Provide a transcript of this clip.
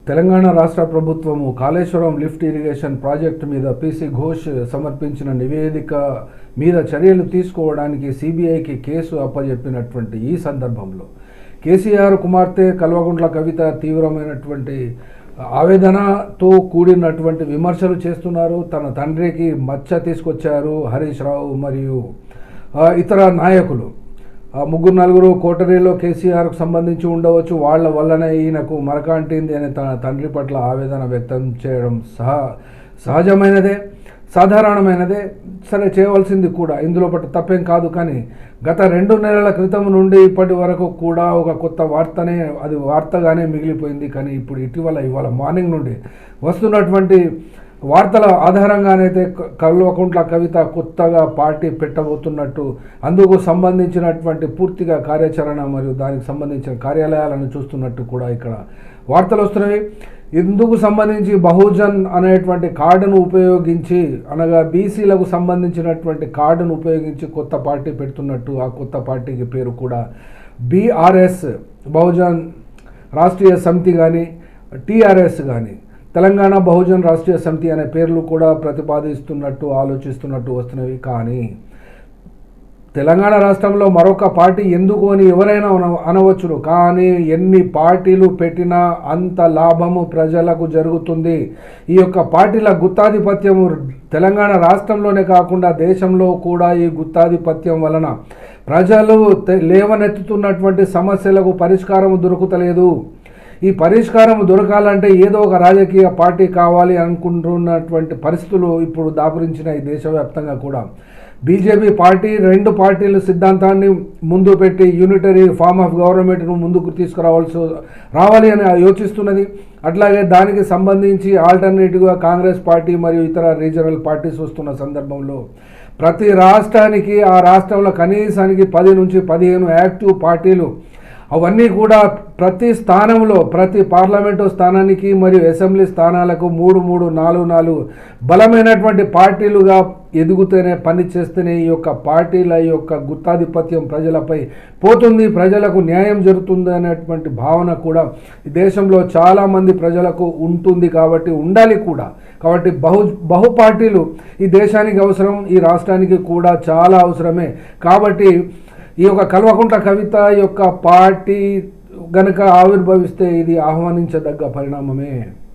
తెలంగాణ రాష్ట్ర ప్రభుత్వము Kaleshwaram lift irrigation project మీద పీసీ ఘోష్ సమర్పించిన నివేదిక మీద చర్యలు తీసుకోవడానికి సిబిఐకి కేసు అప్పజెప్పినటువంటి ఈ సందర్భంలో కేసీఆర్ కుమార్తె కల్వకుంట్ల కవిత తీవ్రమైనటువంటి ఆవేదనతో కూడినటువంటి విమర్శలు చేస్తున్నారు. తన తండ్రికి మచ్చ తీసుకొచ్చారు హరీష్ రావు మరియు ఇతర నాయకులు. ముగ్గురు నలుగురు కోటరీలో కేసీఆర్కు సంబంధించి ఉండవచ్చు, వాళ్ళ వల్లనే ఈయనకు మరకాంటింది అని తన తండ్రి పట్ల ఆవేదన వ్యక్తం చేయడం సహజమైనదే, సాధారణమైనదే, సరే చేయవలసింది కూడా, ఇందులో తప్పేం కాదు. కానీ గత 2 నెలల క్రితం నుండి ఇప్పటి వరకు కూడా ఒక కొత్త వార్తనే అది వార్తగానే మిగిలిపోయింది. కానీ ఇప్పుడు ఇవాళ మార్నింగ్ నుండి వస్తున్నటువంటి వార్తల ఆధారంగానైతే కల్వకుంట్ల కవిత కొత్తగా పార్టీ పెట్టబోతున్నట్టు, అందుకు సంబంధించినటువంటి పూర్తిగా కార్యాచరణ మరియు దానికి సంబంధించిన కార్యాలయాలను చూస్తున్నట్టు కూడా ఇక్కడ వార్తలు వస్తున్నాయి. ఇందుకు సంబంధించి బహుజన్ అనేటువంటి కార్డును ఉపయోగించి, అనగా బీసీలకు సంబంధించినటువంటి కార్డును ఉపయోగించి కొత్త పార్టీ పెడుతున్నట్టు, ఆ కొత్త పార్టీకి పేరు కూడా బీఆర్ఎస్, బహుజన్ రాష్ట్రీయ సమితి కానీ టీఆర్ఎస్ కానీ తెలంగాణ బహుజన్ రాష్ట్రీయ సమితి అనే పేర్లు కూడా ప్రతిపాదిస్తున్నట్టు ఆలోచిస్తున్నట్టు వస్తున్నవి. కానీ తెలంగాణ రాష్ట్రంలో మరొక పార్టీ ఎందుకు అని ఎవరైనా అనవచ్చును. కానీ ఎన్ని పార్టీలు పెట్టినా అంత లాభము ప్రజలకు జరుగుతుంది. ఈ యొక్క పార్టీల గుత్తాధిపత్యము తెలంగాణ రాష్ట్రంలోనే కాకుండా దేశంలో కూడా ఈ గుత్తాధిపత్యం వలన ప్రజలు లేవనెత్తుతున్నటువంటి సమస్యలకు పరిష్కారం దొరుకుతలేదు. ఈ పరిష్కారం దొరకాలంటే ఏదో ఒక రాజకీయ పార్టీ కావాలి అనుకుంటున్నటువంటి పరిస్థితులు ఇప్పుడు దాపురించిన ఈ దేశవ్యాప్తంగా కూడా బీజేపీ పార్టీ 2 పార్టీల సిద్ధాంతాన్ని ముందు పెట్టి యూనిటరీ ఫార్మ్ ఆఫ్ గవర్నమెంట్ను ముందుకు రావాలి అని యోచిస్తున్నది. అట్లాగే దానికి సంబంధించి ఆల్టర్నేటివ్గా కాంగ్రెస్ పార్టీ మరియు ఇతర రీజనల్ పార్టీస్ వస్తున్న సందర్భంలో ప్రతి రాష్ట్రానికి ఆ రాష్ట్రంలో కనీసానికి 10 నుంచి 15 యాక్టివ్ పార్టీలు, అవన్నీ కూడా ప్రతి స్థానంలో ప్రతి పార్లమెంటు స్థానానికి మరియు అసెంబ్లీ స్థానాలకు 3, 4 బలమైనటువంటి పార్టీలుగా ఎదుగుతూనే పనిచేస్తేనే ఈ యొక్క పార్టీల యొక్క గుత్తాధిపత్యం ప్రజలపై పోతుంది, ప్రజలకు న్యాయం జరుగుతుంది అనేటువంటి భావన కూడా ఈ దేశంలో చాలామంది ప్రజలకు ఉంటుంది. కాబట్టి ఉండాలి కూడా. కాబట్టి బహు పార్టీలు ఈ దేశానికి అవసరం, ఈ రాష్ట్రానికి కూడా చాలా అవసరమే. కాబట్టి ఈ యొక్క కల్వకుంట్ల కవిత యొక్క పార్టీ గనక ఆవిర్భవిస్తే ఇది ఆహ్వానించదగ్గ పరిణామమే.